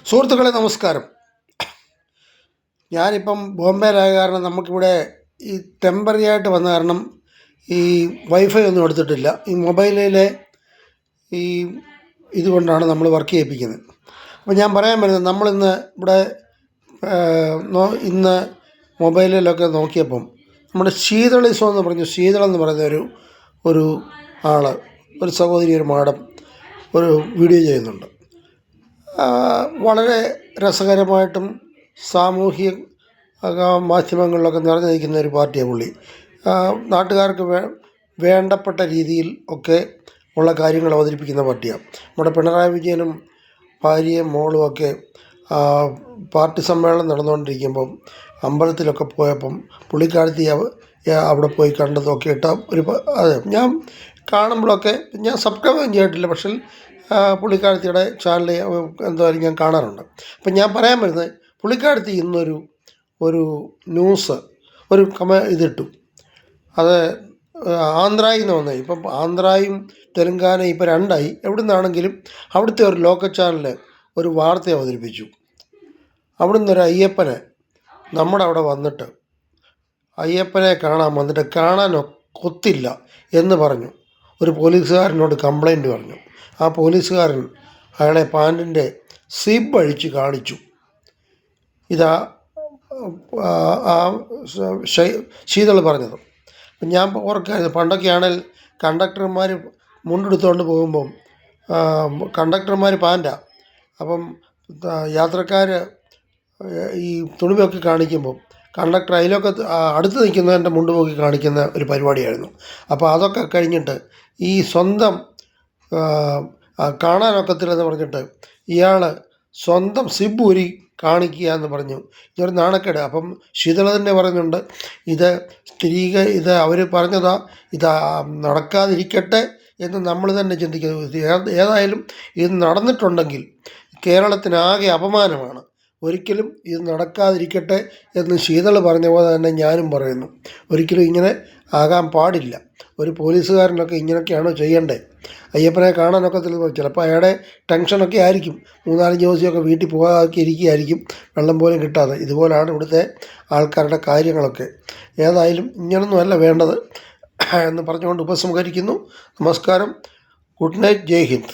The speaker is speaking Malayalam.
സുഹൃത്തുക്കളെ നമസ്കാരം. ഞാനിപ്പം ബോംബെയിലായ കാരണം നമുക്കിവിടെ ഈ ടെമ്പററി ആയിട്ട് വന്ന കാരണം ഈ വൈഫൈ ഒന്നും എടുത്തിട്ടില്ല. ഈ മൊബൈലിലെ ഈ ഇതുകൊണ്ടാണ് നമ്മൾ വർക്ക് ചെയ്യിപ്പിക്കുന്നത്. അപ്പോൾ ഞാൻ പറയാൻ വരുന്നത്, നമ്മളിന്ന് ഇവിടെ ഇന്ന് മൊബൈലിലൊക്കെ നോക്കിയപ്പം നമ്മുടെ ശീതളിസം എന്ന് പറഞ്ഞു, ശീതളെന്ന് പറയുന്ന ഒരു ആൾ, ഒരു സഹോദരി, ഒരു മാഡം ഒരു വീഡിയോ ചെയ്യുന്നുണ്ട്. വളരെ രസകരമായിട്ടും സാമൂഹ്യ മാധ്യമങ്ങളിലൊക്കെ നിറഞ്ഞു നിൽക്കുന്ന ഒരു പാർട്ടിയാണ് പുള്ളി. നാട്ടുകാർക്ക് വേണ്ടപ്പെട്ട രീതിയിൽ ഒക്കെ ഉള്ള കാര്യങ്ങൾ അവതരിപ്പിക്കുന്ന പാർട്ടിയാണ്. നമ്മുടെ പിണറായി വിജയനും ഭാര്യയും മോളും ഒക്കെ പാർട്ടി സമ്മേളനം നടന്നുകൊണ്ടിരിക്കുമ്പം അമ്പലത്തിലൊക്കെ പോയപ്പം പുള്ളിക്കാരത്തി അവിടെ പോയി കണ്ടതൊക്കെ ഇട്ട അതെ, ഞാൻ കാണുമ്പോഴൊക്കെ ഞാൻ സബ്സ്ക്രൈബ് ചെയ്തിട്ടില്ല, പക്ഷേ പുള്ളിക്കാരത്തിയുടെ ചാനൽ എന്തായാലും ഞാൻ കാണാറുണ്ട്. അപ്പം ഞാൻ പറയാൻ വരുന്നത്, പുള്ളിക്കാരത്തി ഇന്നൊരു ന്യൂസ് ഇതിട്ടു. അത് ആന്ധ്രയിൽ നിന്ന് വന്നത്. ഇപ്പം ആന്ധ്രയും തെലുങ്കാനയും ഇപ്പം രണ്ടായി. എവിടെ നിന്നാണെങ്കിലും അവിടുത്തെ ഒരു ലോക്കൽ ചാനൽ ഒരു വാർത്ത അവതരിപ്പിച്ചു. അവിടുന്ന് ഒരു അയ്യപ്പനെ നമ്മുടെ അവിടെ വന്നിട്ട് അയ്യപ്പനെ കാണാൻ ഒത്തില്ല എന്ന് പറഞ്ഞു. ഒരു പോലീസുകാരനോട് കംപ്ലൈൻറ്റ് പറഞ്ഞു. ആ പോലീസുകാരൻ അയാളെ പാൻറ്റിൻ്റെ സിബ് അഴിച്ച് കാണിച്ചു. ഇതാ ശീതൾ പറഞ്ഞത്. ഞാൻ ഓർക്കായിരുന്നു, പണ്ടൊക്കെ ആണെങ്കിൽ കണ്ടക്ടർമാർ മുണ്ടെടുത്തുകൊണ്ട് പോകുമ്പം കണ്ടക്ടർമാർ പാൻറ്റാണ്, അപ്പം യാത്രക്കാർ ഈ തുണിമൊക്കെ കാണിക്കുമ്പം കണ്ടക്ടർ അതിലൊക്കെ അടുത്ത് നിൽക്കുന്നതിൻ്റെ മുണ്ട് പോക്കി കാണിക്കുന്ന ഒരു പരിപാടിയായിരുന്നു. അപ്പോൾ അതൊക്കെ കഴിഞ്ഞിട്ട് ഈ സ്വന്തം കാണാനൊക്കത്തില്ലെന്ന് പറഞ്ഞിട്ട് ഇയാൾ സ്വന്തം സിബ് ഊരി കാണിക്കുക എന്ന് പറഞ്ഞു. ഇതൊരു നാണക്കേട്. അപ്പം ശീതള തന്നെ പറയുന്നുണ്ട്, ഇത് അവർ പറഞ്ഞതാ, ഇത് നടക്കാതിരിക്കട്ടെ എന്ന് നമ്മൾ തന്നെ ചിന്തിക്കുന്നത്. ഏതായാലും ഇത് നടന്നിട്ടുണ്ടെങ്കിൽ കേരളത്തിനാകെ അപമാനമാണ്. ഒരിക്കലും ഇത് നടക്കാതിരിക്കട്ടെ എന്ന് ശീതൾ പറഞ്ഞ പോലെ തന്നെ ഞാനും പറയുന്നു. ഒരിക്കലും ഇങ്ങനെ ആകാൻ പാടില്ല. ഒരു പോലീസുകാരനൊക്കെ ഇങ്ങനെയൊക്കെയാണോ ചെയ്യേണ്ടത്? അയ്യപ്പനെ കാണാനൊക്കെ ചിലപ്പോൾ അയാളുടെ ടെൻഷനൊക്കെ ആയിരിക്കും. 3-4 ദിവസമൊക്കെ വീട്ടിൽ പോകാതെ ഇരിക്കുകയായിരിക്കും, വെള്ളം പോലും കിട്ടാതെ. ഇതുപോലാണ് ഇവിടുത്തെ ആൾക്കാരുടെ കാര്യങ്ങളൊക്കെ. ഏതായാലും ഇങ്ങനൊന്നുമല്ല വേണ്ടത് എന്ന് പറഞ്ഞുകൊണ്ട് ഉപസംഹരിക്കുന്നു. നമസ്കാരം. Good night. ജയ് ഹിന്ദ്.